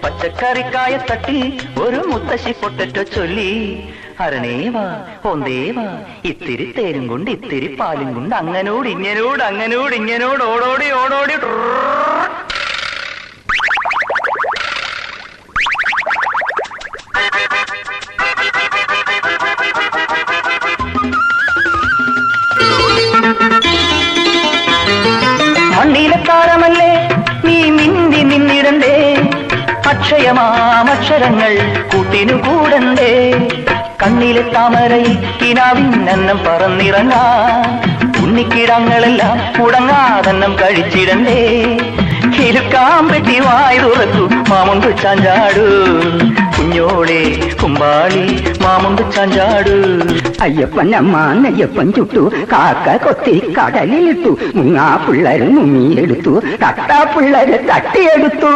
പച്ചക്കറിക്കായ തട്ടി ഒരു മുത്തശ്ശി പൊട്ടറ്റോ ചൊല്ലി അരണേവാ ഒന്നേവാ ഇത്തിരി തേനും കൊണ്ട് ഇത്തിരി പാലും കൊണ്ട് അങ്ങനോട് ഇങ്ങനോട് അങ്ങനോട് ഇങ്ങനോട് ഓടോടി ഓടോടി മണ്ണിലെ താരമല്ലേ നീ മിന്നി നിന്നിടണ്ടേ അക്ഷയമാമക്ഷരങ്ങൾ കൂട്ടിനു കൂടണ്ടേ കണ്ണിലെ താമരയിൽ കിനാവിന്നന്നം പറന്നിറങ്ങാൻ ഉണ്ണിക്കിടങ്ങളെല്ലാം മുടങ്ങാതന്നം കഴിച്ചിടണ്ടേ കിലുക്കാൻ പെട്ടി വായി തുറക്കൂ മാമുണ്ട് ചാഞ്ചാടു കുഞ്ഞോളെ കുമ്പാളി മാമുണ്ട് ചാഞ്ചാടു അയ്യപ്പൻ അമ്മ നെയ്യപ്പൻ ചുട്ടു കാക്ക കൊത്തി കടലിലിട്ടു മുങ്ങാ പിള്ളേര് മുങ്ങിയെടുത്തു തട്ടാ പിള്ളേര് തട്ടിയെടുത്തു